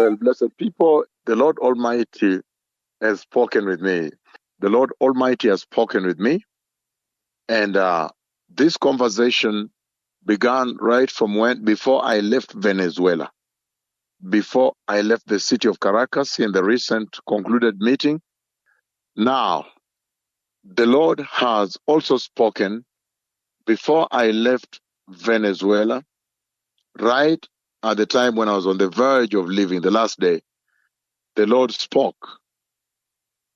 Well, blessed people, the Lord Almighty has spoken with me. The Lord Almighty has spoken with me. And this conversation began right from before I left Venezuela, before I left the city of Caracas in the recent concluded meeting. Now, the Lord has also spoken before I left Venezuela, right at the time when I was on the verge of leaving, the last day. The Lord spoke.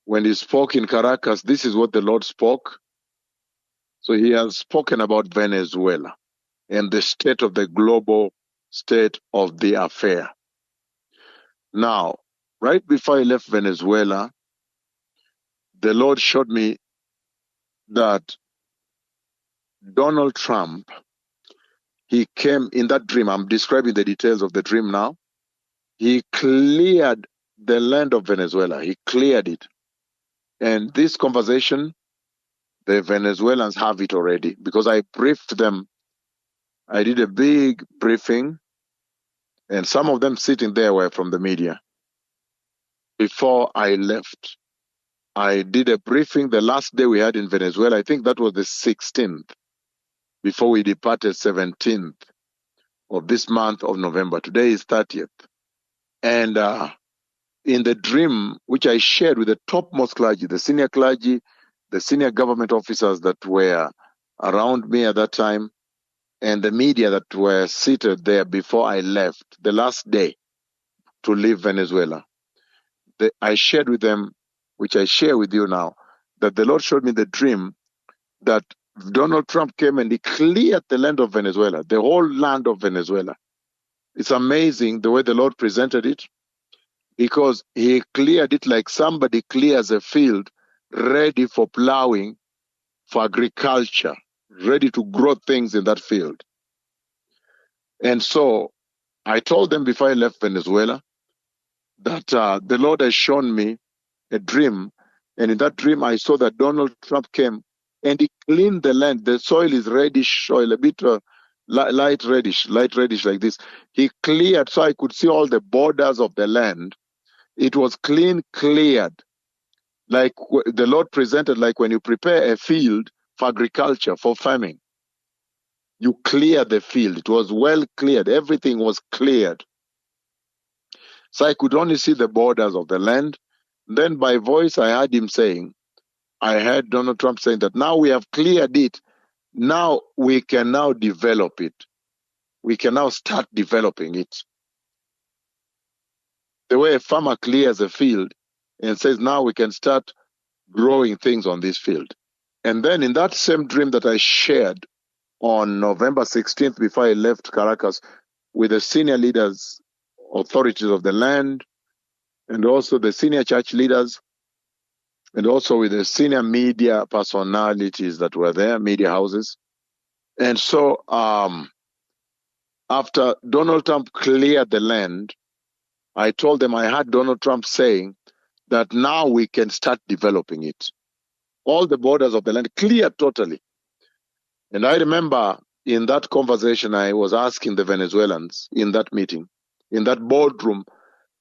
When he spoke in Caracas, this is what the Lord spoke. So he has spoken about Venezuela and the state of the global state of the affair. Now, right before I left Venezuela, the Lord showed me that Donald Trump, he came in that dream. I'm describing the details of the dream now. He cleared the land of Venezuela. He cleared it. And this conversation, the Venezuelans have it already because I briefed them. I did a big briefing, and some of them sitting there were from the media. Before I left, I did a briefing the last day we had in Venezuela. I think that was the 16th, before we departed 17th of this month of November. Today is 30th. And in the dream, which I shared with the topmost clergy, the senior government officers that were around me at that time, and the media that were seated there before I left, the last day to leave Venezuela, I shared with them, which I share with you now, that the Lord showed me the dream that Donald Trump came and he cleared the land of Venezuela, the whole land of Venezuela. It's amazing the way the Lord presented it, because he cleared it like somebody clears a field ready for plowing, for agriculture, ready to grow things in that field. And so I told them before I left Venezuela that the Lord has shown me a dream. And in that dream, I saw that Donald Trump came and he cleaned the land. The soil is reddish soil, a bit light reddish like this. He cleared so I could see all the borders of the land. It was cleared. Like the Lord presented, like when you prepare a field for agriculture, for farming, you clear the field. It was well cleared. Everything was cleared. So I could only see the borders of the land. Then by voice, I heard him saying, I heard Donald Trump saying that now we have cleared it. Now we can now develop it. We can now start developing it. The way a farmer clears a field and says, now we can start growing things on this field. And then in that same dream that I shared on November 16th, before I left Caracas, with the senior leaders, authorities of the land, and also the senior church leaders, and also with the senior media personalities that were there, media houses. And so after Donald Trump cleared the land, I told them I heard Donald Trump saying that now we can start developing it. All the borders of the land cleared totally. And I remember in that conversation, I was asking the Venezuelans in that meeting, in that boardroom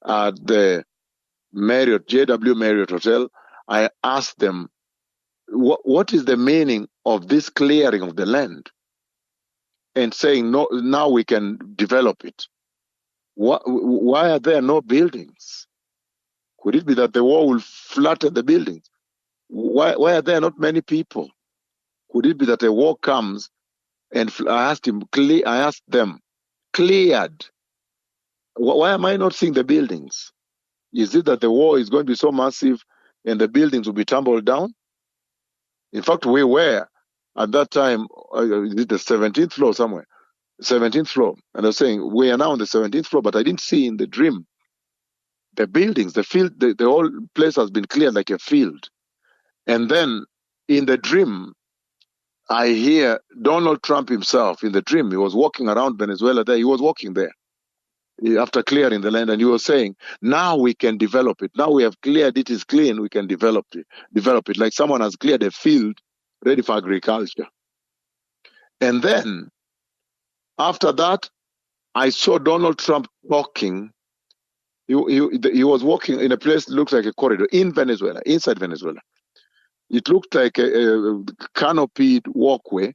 at the Marriott, JW Marriott Hotel, I asked them, what is the meaning of this clearing of the land? And saying, no, now we can develop it. Why are there no buildings? Could it be that the war will flatten the buildings? Why are there not many people? Could it be that a war comes and I asked them, cleared. Why am I not seeing the buildings? Is it that the war is going to be so massive and the buildings will be tumbled down? In fact, we were at that time, the 17th floor somewhere, 17th floor. And I was saying, we are now on the 17th floor, but I didn't see in the dream the buildings, the field, the whole place has been cleared like a field. And then in the dream, I hear Donald Trump himself in the dream. He was walking around Venezuela there. He was walking there after clearing the land, and he was saying, now we can develop it. Now we have cleared it, is clean, we can develop it like someone has cleared a field ready for agriculture. And then after that, I saw Donald Trump talking He was walking in a place that looks like a corridor in Venezuela, inside Venezuela. It looked like a canopied walkway.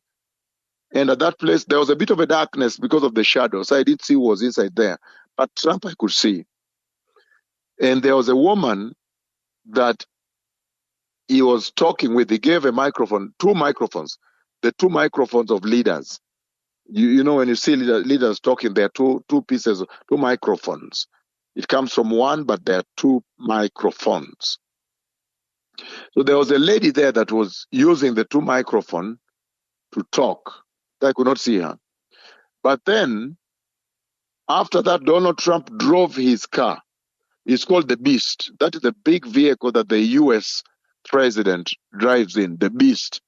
And at that place, there was a bit of a darkness because of the shadows. So I didn't see who was inside there. But Trump, I could see. And there was a woman that he was talking with. He gave a microphone, two microphones, the two microphones of leaders. You know, when you see leaders talking, there are two pieces, two microphones. It comes from one, but there are two microphones. So there was a lady there that was using the two microphones to talk. I could not see her. But then, after that, Donald Trump drove his car. It's called the Beast. That is the big vehicle that the U.S. president drives in, the Beast.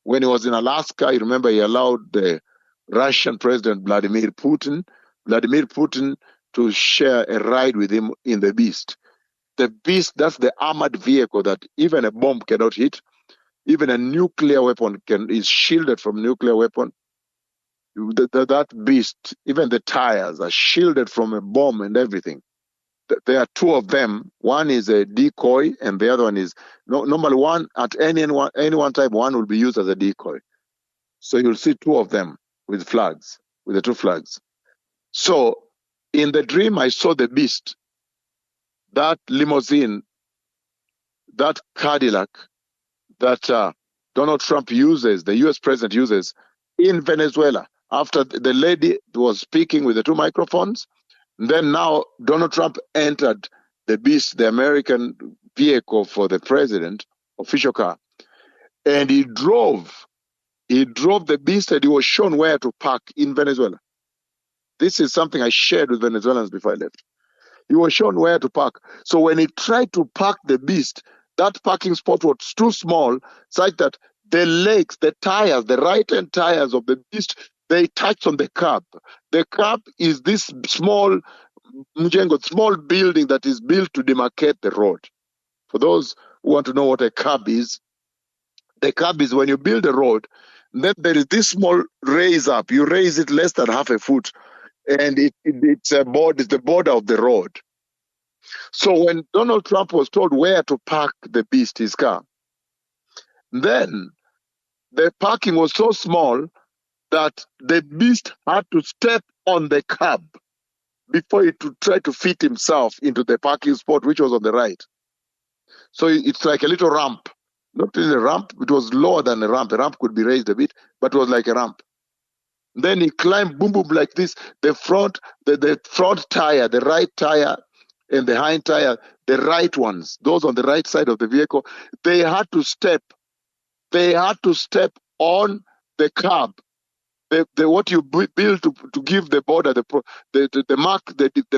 When he was in Alaska, you remember he allowed the Russian president Vladimir Putin to share a ride with him in the Beast. The Beast, that's the armored vehicle that even a bomb cannot hit. Even a nuclear weapon is shielded from nuclear weapon. That Beast, even the tires are shielded from a bomb and everything. There are two of them. One is a decoy, and the other one is normally one at any one time. One will be used as a decoy. So you'll see two of them with flags, with the two flags. So in the dream, I saw the Beast, that limousine, that Cadillac that Donald Trump uses, the U.S. president uses in Venezuela. After the lady was speaking with the two microphones, then now Donald Trump entered the Beast, the American vehicle for the president, official car, and he drove the Beast, and he was shown where to park in Venezuela. This is something I shared with Venezuelans before I left. He was shown where to park. So when he tried to park the Beast, that parking spot was too small, such that the legs, the tires, the right-hand tires of the Beast, they touched on the curb. The curb is this small building that is built to demarcate the road. For those who want to know what a curb is, the curb is when you build a road, then there is this small raise up. You raise it less than half a foot, and it's the border of the road. So when Donald Trump was told where to park the Beast, his car, then the parking was so small that the Beast had to step on the curb before he to try to fit himself into the parking spot, which was on the right. So it's like a little ramp. Not really a ramp, it was lower than a ramp. A ramp could be raised a bit, but it was like a ramp. Then he climbed, boom, boom, like this. The front tire, the right tire, and the hind tire, the right ones, those on the right side of the vehicle, they had to step on the curb. What you build to give the border, the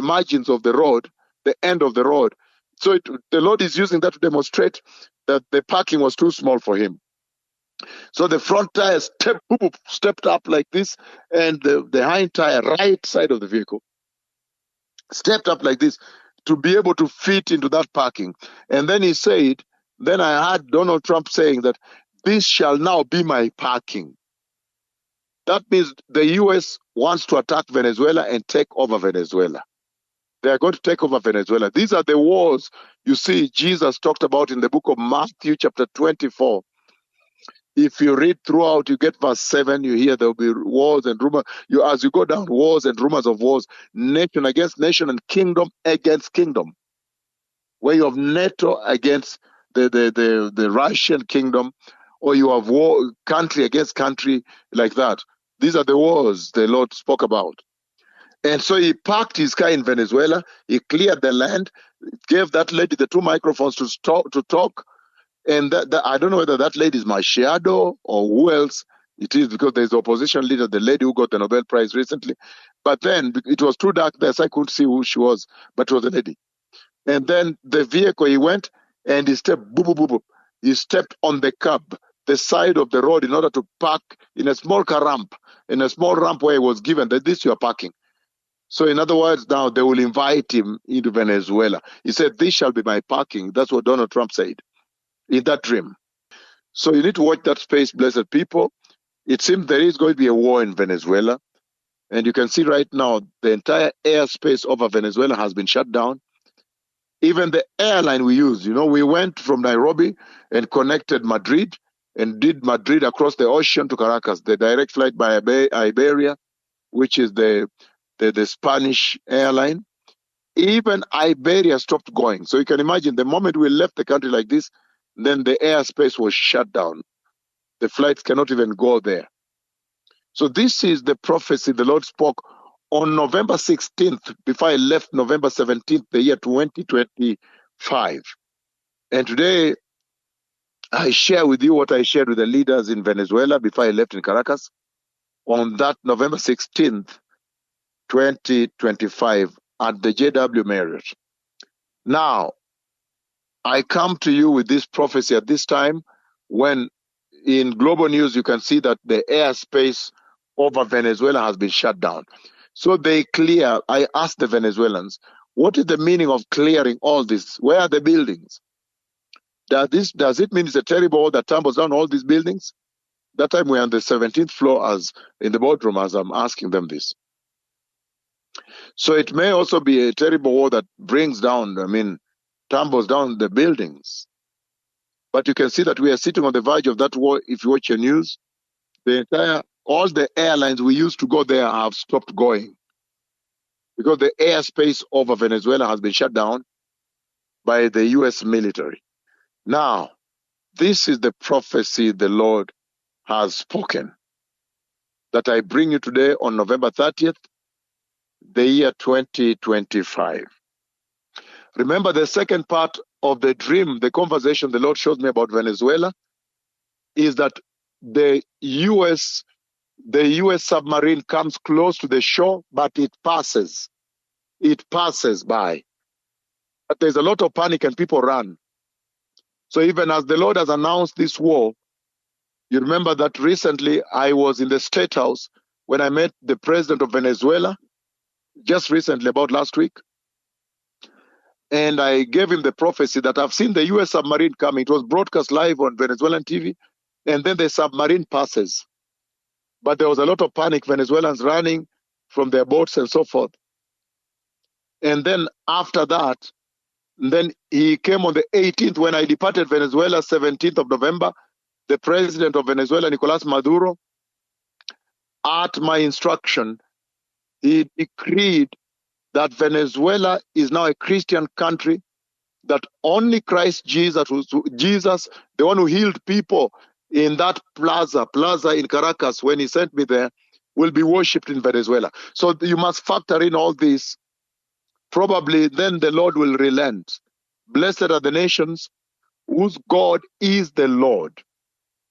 margins of the road, the end of the road. So the Lord is using that to demonstrate that the parking was too small for him. So the front tire stepped up like this, and the hind tire, right side of the vehicle, stepped up like this to be able to fit into that parking. And then he said, then I heard Donald Trump saying that this shall now be my parking. That means the U.S. wants to attack Venezuela and take over Venezuela. They are going to take over Venezuela. These are the wars you see Jesus talked about in the book of Matthew chapter 24. If you read throughout, you get verse 7, you hear there will be wars and rumors. As you go down, wars and rumors of wars, nation against nation and kingdom against kingdom. Where you have NATO against the Russian kingdom, or you have war, country against country, like that. These are the wars the Lord spoke about. And so he parked his car in Venezuela. He cleared the land, gave that lady the two microphones to talk. And I don't know whether that lady is my shadow or who else it is, because there's the opposition leader, the lady who got the Nobel Prize recently. But then it was too dark there, so I couldn't see who she was, but it was a lady. And then the vehicle, he went and he stepped, boop, boop, boop, boop. He stepped on the curb, the side of the road, in order to park in a small car ramp, in a small ramp where he was given that this you are parking. So in other words, now they will invite him into Venezuela. He said, this shall be my parking. That's what Donald Trump said in that dream. So you need to watch that space, blessed people. It seems there is going to be a war in Venezuela. And you can see right now the entire airspace over Venezuela has been shut down. Even the airline we use, we went from Nairobi and connected Madrid and did Madrid across the ocean to Caracas, the direct flight by Iberia, which is the Spanish airline. Even Iberia stopped going. So you can imagine the moment we left the country like this, then the airspace was shut down. The flights cannot even go there. So this is the prophecy the Lord spoke on November 16th, before I left November 17th, the year 2025. And today, I share with you what I shared with the leaders in Venezuela before I left in Caracas on that November 16th, 2025 at the JW Marriott. Now, I come to you with this prophecy at this time when in global news you can see that the airspace over Venezuela has been shut down. So I asked the Venezuelans, what is the meaning of clearing all this? Where are the buildings? Does it mean it's a terrible wall that tumbles down all these buildings? That time we're on the 17th floor as in the boardroom as I'm asking them this. So it may also be a terrible war that brings down, tumbles down the buildings. But you can see that we are sitting on the verge of that war. If you watch your news, all the airlines we used to go there have stopped going because the airspace over Venezuela has been shut down by the US military. Now, this is the prophecy the Lord has spoken that I bring you today on November 30th, the year 2025. Remember the second part of the dream, the conversation the Lord showed me about Venezuela, is that the US submarine comes close to the shore, but it passes. It passes by. But there's a lot of panic and people run. So even as the Lord has announced this war, you remember that recently I was in the State House when I met the president of Venezuela, just recently, about last week. And I gave him the prophecy that I've seen the US submarine coming. It was broadcast live on Venezuelan TV. And then the submarine passes. But there was a lot of panic, Venezuelans running from their boats and so forth. And then after that, then he came on the 18th when I departed Venezuela, 17th of November. The president of Venezuela, Nicolas Maduro, at my instruction, he decreed that Venezuela is now a Christian country, that only Christ Jesus, the one who healed people in that plaza in Caracas when he sent me there, will be worshipped in Venezuela. So you must factor in all this. Probably then the Lord will relent. Blessed are the nations whose God is the Lord.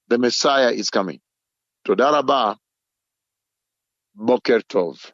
The Messiah is coming. Toda rabah, Boker Tov.